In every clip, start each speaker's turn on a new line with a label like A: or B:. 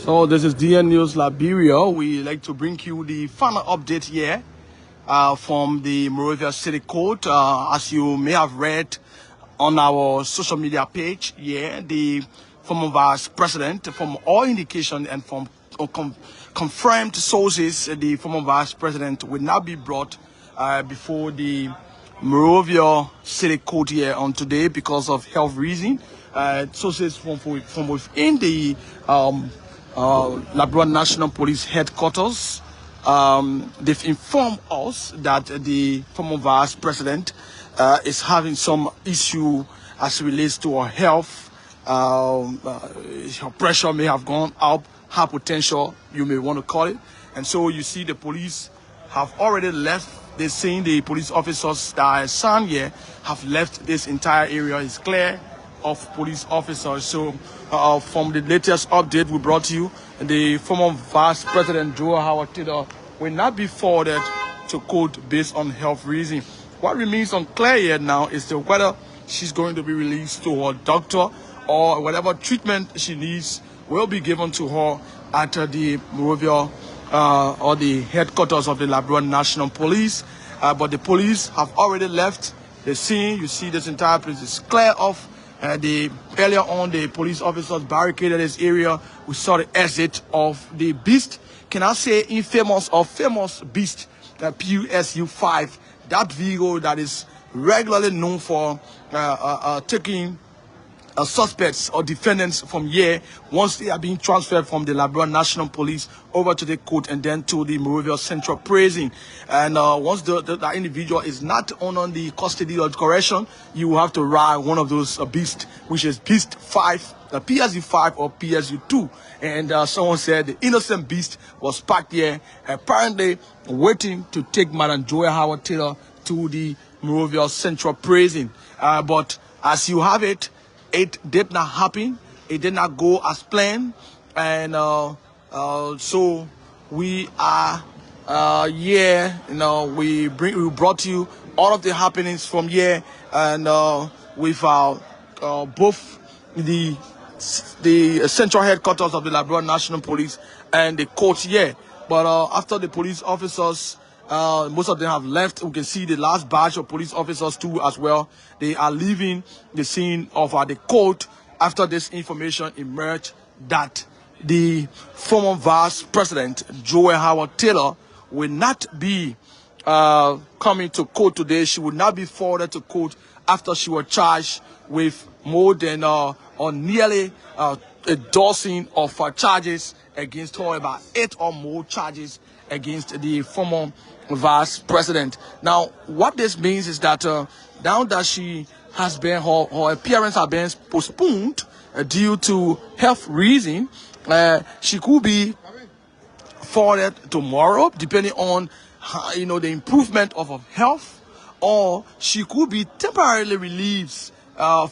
A: So this is DN News Liberia. We like to bring you the final update here from the Monrovia City Court. As you may have read on our social media page, the former vice president, from all indication and from confirmed sources, the former vice president will now be brought before the Monrovia City Court here on today because of health reason. Sources from within the Liberia National Police headquarters, they've informed us that the former vice president is having some issue as it relates to her health. Her pressure may have gone up, hypertension, you may want to call it. And so you see the police have already left. They're saying the police officers that are assigned here have left this entire area. It's clear of police officers. So from the latest update we brought you, the former vice president Joe Howard Taylor will not be forwarded to court based on health reasons. What remains unclear here now is whether she's going to be released to her doctor or whatever treatment she needs will be given to her at the Monrovia or the headquarters of the Liberia National Police. But the police have already left the scene. You see this entire place is clear of. Earlier on, the police officers barricaded this area. We saw the exit of the beast. Can I say infamous or famous beast, the PUSU-5, that vehicle that is regularly known for taking suspects or defendants from here once they are being transferred from the Liberia National Police over to the court and then to the Monrovia Central Prison. And once the individual is not on the custody or correction, you will have to ride one of those beasts, which is Beast 5, the PSU-5 or PSU-2. And someone said the innocent beast was parked here, apparently waiting to take Madam Joy Howard Taylor to the Monrovia Central Prison. But as you have it, it did not happen. It did not go as planned, and so we are here. We brought you all of the happenings from here, and with both the central headquarters of the Liberia National Police and the court here. But after the police officers, most of them have left. We can see the last batch of police officers too as well. They are leaving the scene of the court after this information emerged that the former vice president Joel Howard Taylor will not be coming to court today. She will not be forwarded to court after she was charged with more than or nearly a dozen of charges against her, about 8 or more charges against the former vice president. Now, what this means is that now that she has been, her appearance has been postponed due to health reason, she could be forwarded tomorrow, depending on the improvement of her health, or she could be temporarily released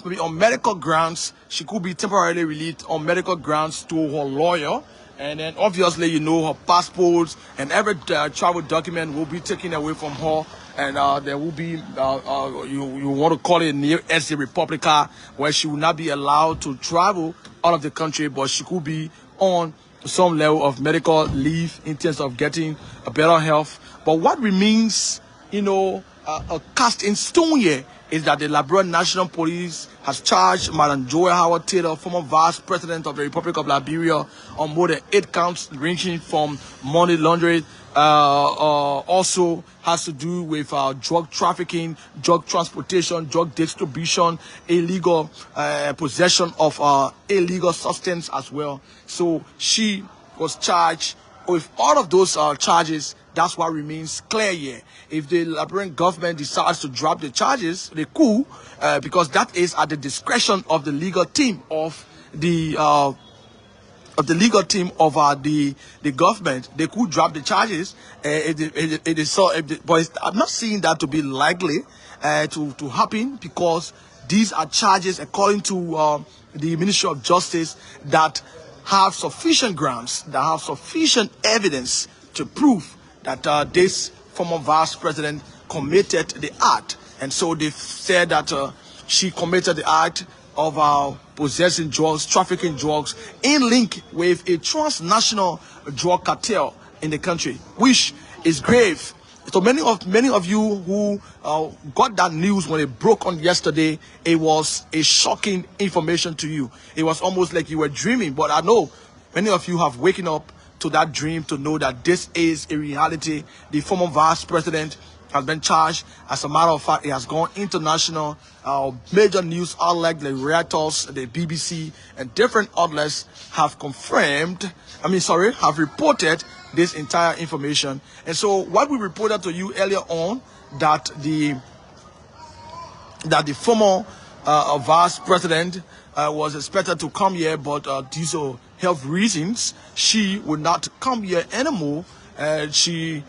A: maybe on medical grounds. She could be temporarily released on medical grounds to her lawyer. And then obviously, her passports and every travel document will be taken away from her. And there will be, you want to call it near S.A. Republica, where she will not be allowed to travel out of the country, but she could be on some level of medical leave in terms of getting a better health. But what remains, cast in stone here is that the Liberia National Police has charged Madam Joy Howard Taylor, former vice president of the Republic of Liberia, on more than 8 counts ranging from money laundering, also has to do with drug trafficking, drug transportation, drug distribution, illegal possession of illegal substance as well. So she was charged with all of those charges. That's what remains clear here. If the Liberian government decides to drop the charges, they could, because that is at the discretion of the legal team of the government. They could drop the charges. But I'm not seeing that to be likely to happen, because these are charges, according to the Ministry of Justice, that have sufficient grounds, that have sufficient evidence to prove that this former vice president committed the act. And so they said that she committed the act of possessing drugs, trafficking drugs, in link with a transnational drug cartel in the country, which is grave. So many of you who got that news when it broke on yesterday, it was a shocking information to you. It was almost like you were dreaming. But I know many of you have waken up to that dream to know that this is a reality. The former vice president has been charged. As a matter of fact, it has gone international. Major news outlets, the Reuters, the BBC, and different outlets have confirmed, have reported this entire information. And so what we reported to you earlier on, that the former vice president was expected to come here, but due to health reasons, she would not come here anymore. We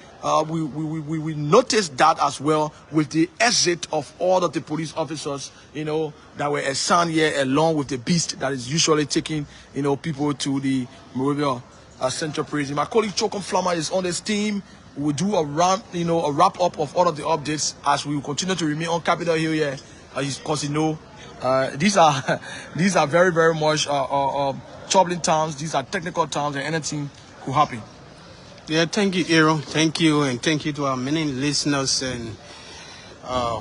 A: noticed that as well with the exit of all of the police officers, that were assigned here, along with the beast that is usually taking, people to the Monrovia Central Prison. My colleague Chokon Flammer is on this team. We'll do a wrap up of all of the updates as we will continue to remain on Capitol Hill here, because these are very, very much troubling times. These are technical times, and anything could happen.
B: Yeah, thank you, Aaron. Thank you, and thank you to our many listeners and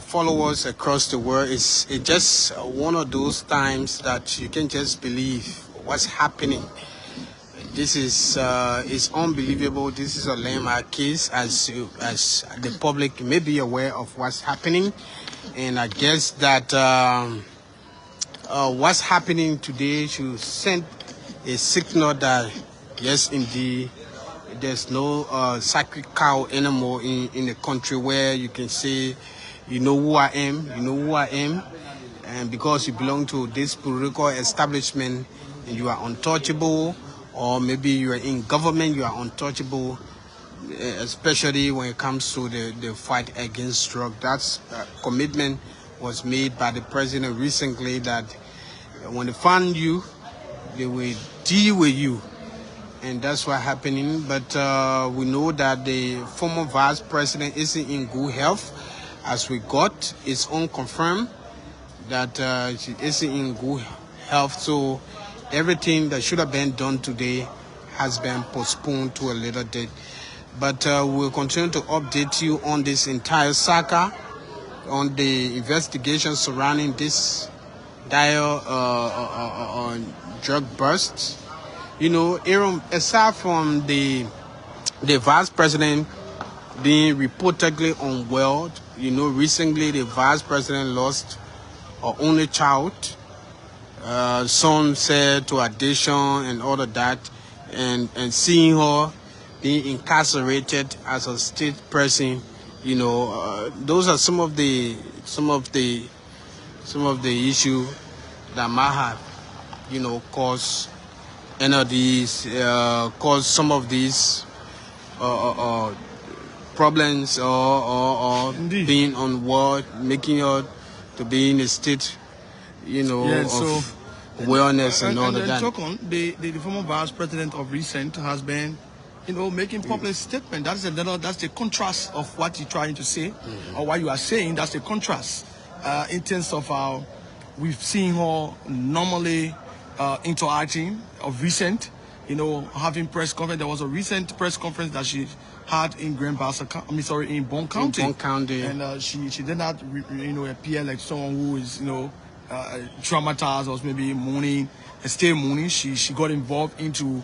B: followers across the world. It's just one of those times that you can just believe what's happening. This is it's unbelievable. This is a landmark case, as the public may be aware of what's happening, and I guess that what's happening today should send a signal that yes, indeed, there's no sacred cow anymore in the country where you can say, you know who I am, and because you belong to this political establishment, and you are untouchable. Or maybe you are in government, you are untouchable, especially when it comes to the fight against drug. That's commitment was made by the president recently, that when they find you, they will deal with you. And that's what's happening. But we know that the former vice president isn't in good health. As we got, it's unconfirmed that she isn't in good health. So everything that should have been done today has been postponed to a later date. But we'll continue to update you on this entire saga, on the investigation surrounding this dire drug bust. Aaron, aside from the vice president being reportedly unwell, recently the vice president lost her only child. Some said to addiction and all of that, and seeing her being incarcerated as a state person, those are some of the issue that might have, caused cause some of these problems or being unwell, making her to be in a state, of wellness and all of that.
A: The former vice president of recent has been, making public statement. That's the contrast of what you're trying to say, or what you are saying. That's the contrast in terms of how we've seen her normally interacting of recent, having press conference. There was a recent press conference that she had in in Bond County.
B: In Bond County.
A: And she did not, appear like someone who is, traumatized or maybe mourning and still mourning. She got involved into,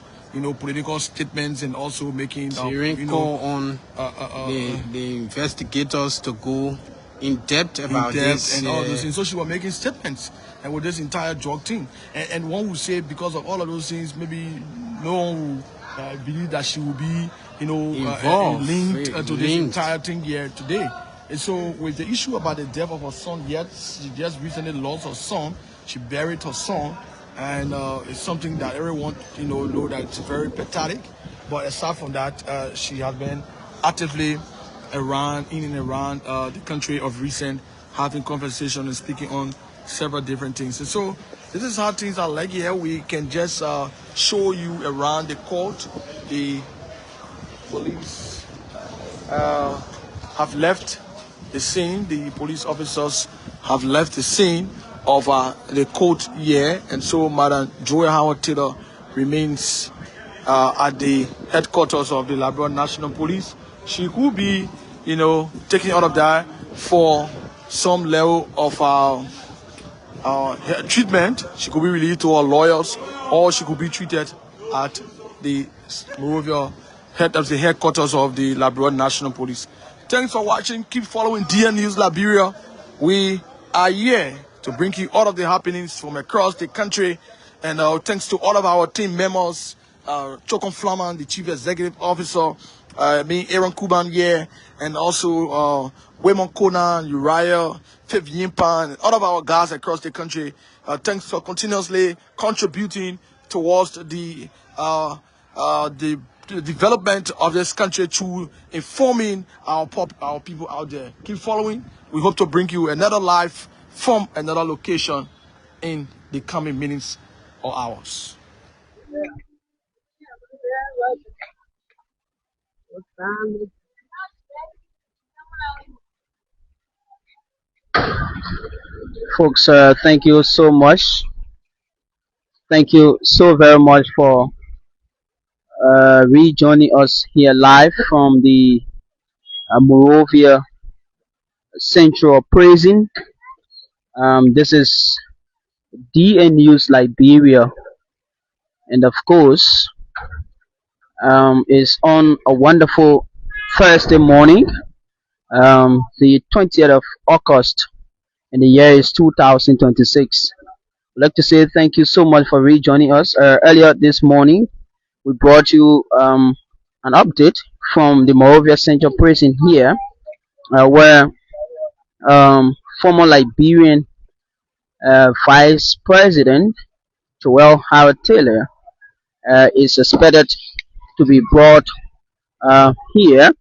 A: political statements and also making,
B: call on the investigators to go in depth about this
A: and all those things. So she was making statements, and with this entire drug thing, and one would say because of all of those things, maybe no one will believe that she will be,
B: involved,
A: linked to this entire thing here today. And so with the issue about the death of her son, yes, she just recently lost her son. She buried her son, and it's something that everyone know that it's very pathetic. But aside from that, she has been actively around the country of recent, having conversation and speaking on several different things. And so this is how things are like here. We can just show you around the court. The police have left the scene. The police officers have left the scene. of the court here, and so Madam Joy Howard Taylor remains at the headquarters of the Liberia National Police. She could be, taking all of that for some level of treatment. She could be released to her lawyers, or she could be treated at the Monrovia headquarters of the Liberia National Police. Thanks for watching. Keep following DN News Liberia. We are here to bring you all of the happenings from across the country. And thanks to all of our team members, Chokon Flaman, the Chief Executive Officer, me, Aaron Kuban here, and also Waymon Conan, Uriah, Fifth Yimpan, and all of our guys across the country. Thanks for continuously contributing towards the development of this country through informing our people out there. Keep following. We hope to bring you another live from another location in the coming minutes or hours.
C: Folks, thank you so much. Thank you so very much for rejoining us here live from the Monrovia Central Prison. This is DN News Liberia, and of course, is on a wonderful Thursday morning, the 20th of August, and the year is 2026. I'd like to say thank you so much for rejoining us. Earlier this morning, we brought you an update from the Monrovia Central Prison here, where former Liberian Vice President Joel Howard Taylor is suspected to be brought here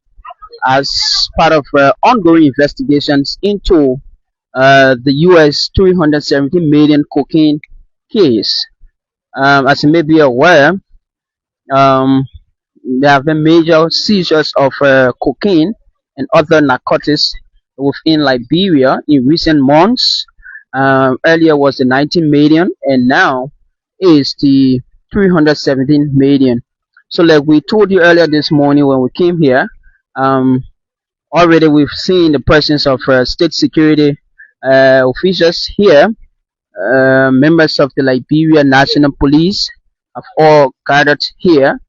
C: as part of ongoing investigations into the US 370 million cocaine case. As you may be aware, there have been major seizures of cocaine and other narcotics within Liberia in recent months. Earlier was the 19 million, and now is the 317 million. So, like we told you earlier this morning when we came here, already we've seen the presence of state security officials here. Members of the Liberia National Police have all gathered here,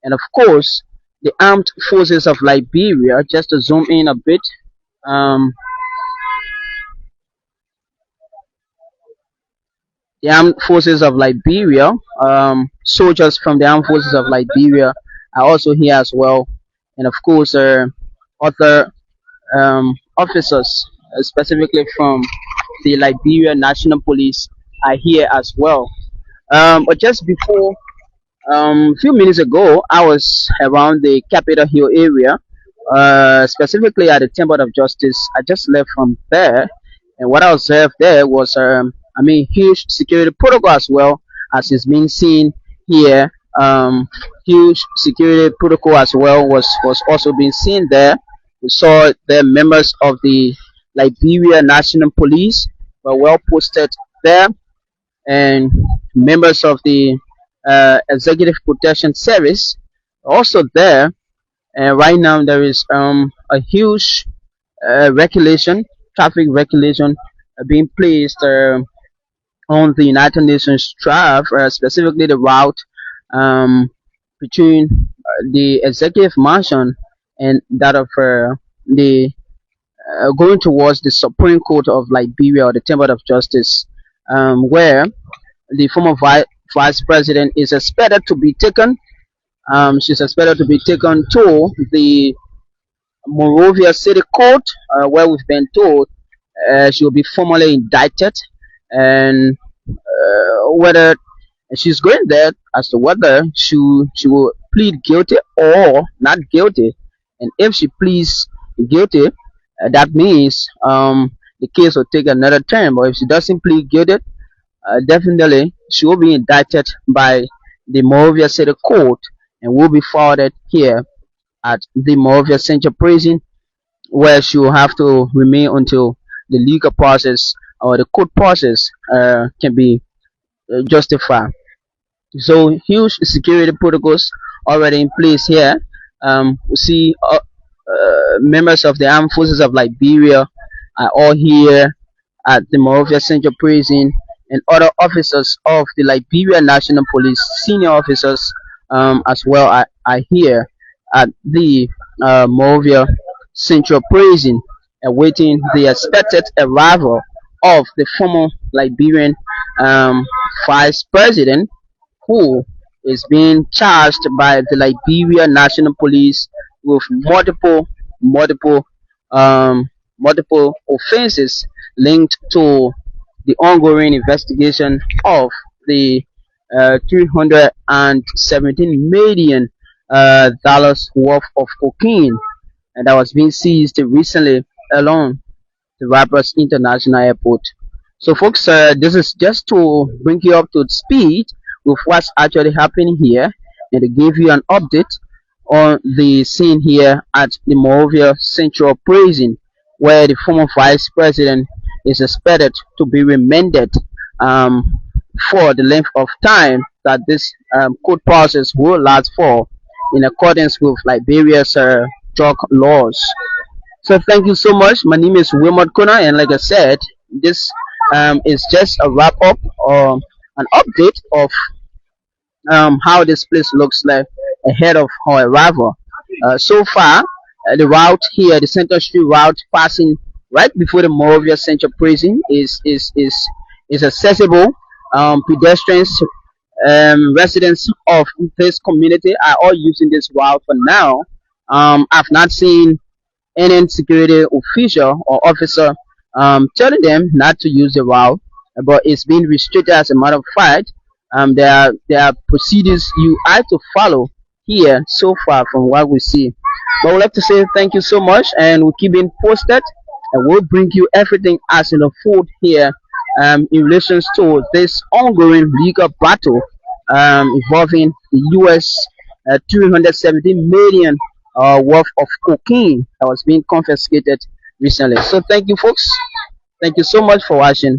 C: and of course, the armed forces of Liberia. Just to zoom in a bit, the armed forces of Liberia, soldiers from the armed forces of Liberia are also here as well, and of course, other officers, specifically from the Liberia National Police, are here as well. But just before, a few minutes ago, I was around the Capitol Hill area, specifically at the Temple of Justice. I just left from there, and what I observed there was, huge security protocol as well as is being seen here. Huge security protocol as well was also being seen there. We saw the members of the Liberia National Police were well posted there, and members of the Executive Protection Service also there. And right now there is a huge traffic regulation being placed on the United Nations drive, specifically the route between the Executive Mansion and that of the going towards the Supreme Court of Liberia, or the Temple of Justice, where the former Vice President is expected to be taken. She's expected to be taken to the Monrovia City Court, where we've been told she will be formally indicted, and whether she's going there as to whether she will plead guilty or not guilty. And if she pleads guilty, that means the case will take another turn. But if she doesn't plead guilty, definitely she will be indicted by the Monrovia City Court and will be forwarded here at the Monrovia Central Prison, where she will have to remain until the legal process or the court process can be justified. So huge security protocols already in place here. We see members of the armed forces of Liberia are all here at the Monrovia Central Prison, and other officers of the Liberia National Police, senior officers as well, are here at the Monrovia Central Prison, awaiting the expected arrival of the former Liberian um, vice president, who is being charged by the Liberia National Police with multiple, um, multiple offenses linked to the ongoing investigation of the 317 million dollars worth of cocaine, and that was being seized recently along the Rappers International Airport. So, folks, this is just to bring you up to speed with what's actually happening here and to give you an update on the scene here at the Monrovia Central Prison, where the former vice president is expected to be remanded um, for the length of time that this court process will last for, in accordance with Liberia's drug laws. So thank you so much. My name is Wilmot Kuna, and like I said, this is just a wrap up or an update of how this place looks like ahead of our arrival. So far, the route here, the Central Street route passing right before the Moravia Central Prison is accessible. Pedestrians, residents of this community are all using this route for now. I've not seen any security official or officer telling them not to use the route, but it's been restricted as a matter of fact. There are procedures you have to follow here so far from what we see. But we'd like to say thank you so much, and we'll keep being posted, and we'll bring you everything as in the food here in relation to this ongoing legal battle involving the U.S. 317 million worth of cocaine that was being confiscated recently. So thank you, folks. Thank you so much for watching.